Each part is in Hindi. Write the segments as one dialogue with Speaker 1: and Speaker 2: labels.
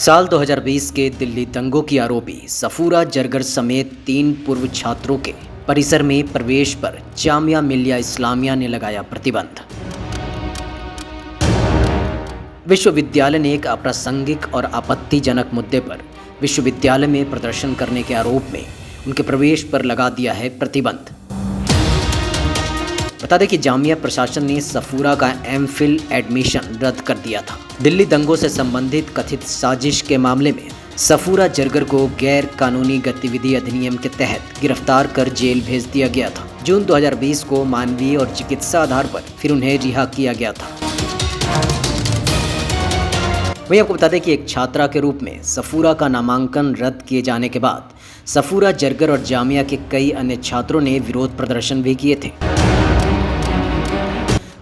Speaker 1: साल 2020 के दिल्ली दंगों की आरोपी सफूरा जरगर समेत 3 पूर्व छात्रों के परिसर में प्रवेश पर जामिया मिलिया इस्लामिया ने लगाया प्रतिबंध। विश्वविद्यालय ने एक अप्रासंगिक और आपत्तिजनक मुद्दे पर विश्वविद्यालय में प्रदर्शन करने के आरोप में उनके प्रवेश पर लगा दिया है प्रतिबंध। बता दें कि जामिया प्रशासन ने सफूरा का एमफिल एडमिशन रद्द कर दिया था। दिल्ली दंगों से संबंधित कथित साजिश के मामले में सफूरा जरगर को गैर कानूनी गतिविधि अधिनियम के तहत गिरफ्तार कर जेल भेज दिया गया था। जून 2020 को मानवीय और चिकित्सा आधार पर फिर उन्हें रिहा किया गया था। वहीं आपको बता दें कि एक छात्रा के रूप में सफूरा का नामांकन रद्द किए जाने के बाद सफूरा जरगर और जामिया के कई अन्य छात्रों ने विरोध प्रदर्शन भी किए थे।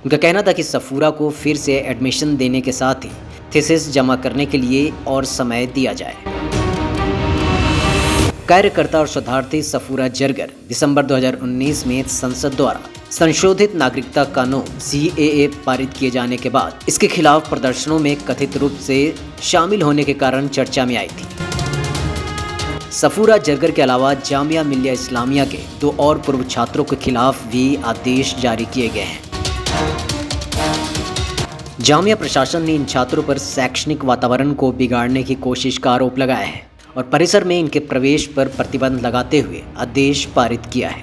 Speaker 1: उनका कहना था कि सफूरा को फिर से एडमिशन देने के साथ ही थीसिस जमा करने के लिए और समय दिया जाए। कार्यकर्ता और शोधार्थी सफूरा जरगर दिसंबर 2019 में संसद द्वारा संशोधित नागरिकता कानून CAA पारित किए जाने के बाद इसके खिलाफ प्रदर्शनों में कथित रूप से शामिल होने के कारण चर्चा में आई थी। सफूरा जरगर के अलावा जामिया मिलिया इस्लामिया के 2 और पूर्व छात्रों के खिलाफ भी आदेश जारी किए गए हैं। जामिया प्रशासन ने इन छात्रों पर शैक्षणिक वातावरण को बिगाड़ने की कोशिश का आरोप लगाया है और परिसर में इनके प्रवेश पर प्रतिबंध लगाते हुए आदेश पारित किया है।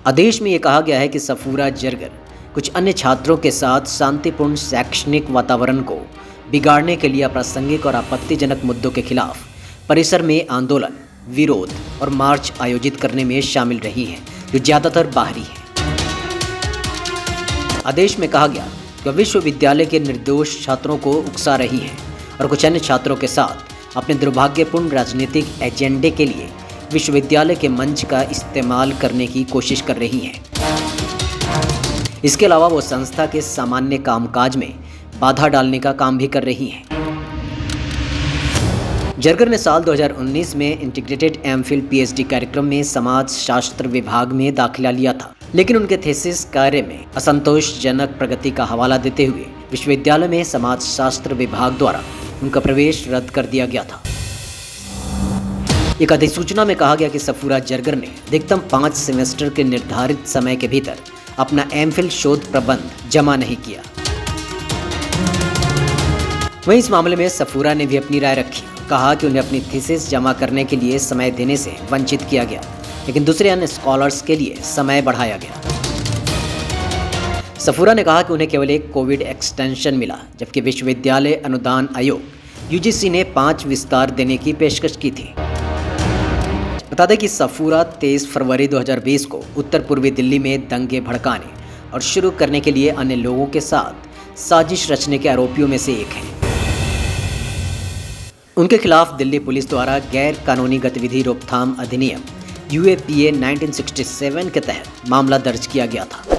Speaker 1: आदेश में यह कहा गया है कि सफूरा जरगर कुछ अन्य छात्रों के साथ शांतिपूर्ण शैक्षणिक वातावरण को बिगाड़ने के लिए अप्रासंगिक और आपत्तिजनक मुद्दों के खिलाफ परिसर में आंदोलन, विरोध और मार्च आयोजित करने में शामिल रही है, जो ज़्यादातर बाहरी है। आदेश में कहा गया कि विश्वविद्यालय के निर्दोष छात्रों को उकसा रही है और कुछ अन्य छात्रों के साथ अपने दुर्भाग्यपूर्ण राजनीतिक एजेंडे के लिए विश्वविद्यालय के मंच का इस्तेमाल करने की कोशिश कर रही है। इसके अलावा वो संस्था के सामान्य कामकाज में बाधा डालने का काम भी कर रही है। जरगर ने साल 2019 में इंटीग्रेटेड एमफिल PhD कार्यक्रम में समाज शास्त्र विभाग में दाखिला लिया था, लेकिन उनके थीसिस कार्य में असंतोषजनक प्रगति का हवाला देते हुए विश्वविद्यालय में समाज शास्त्र विभाग द्वारा उनका प्रवेश रद्द कर दिया गया था। एक अधिसूचना में कहा गया कि सफूरा जरगर ने अधिकतम 5 सेमेस्टर के निर्धारित समय के भीतर अपना एमफिल शोध प्रबंध जमा नहीं किया। वहीं इस मामले में सफूरा ने भी अपनी राय रखी, कहा कि उन्हें अपनी थीसिस जमा करने के लिए समय देने से वंचित किया गया, लेकिन दूसरे अन्य स्कॉलर्स के लिए समय बढ़ाया गया। सफूरा ने कहा कि उन्हें केवल एक कोविड एक्सटेंशन मिला, जबकि विश्वविद्यालय अनुदान आयोग UGC ने 5 विस्तार देने की पेशकश की थी। बता दें कि सफूरा 23 फरवरी 2020 को उत्तर पूर्वी दिल्ली में दंगे भड़काने और शुरू करने के लिए अन्य लोगों के साथ साजिश रचने के आरोपियों में से एक है। उनके खिलाफ दिल्ली पुलिस द्वारा गैर कानूनी गतिविधि रोकथाम अधिनियम UAPA 1967 के तहत मामला दर्ज किया गया था।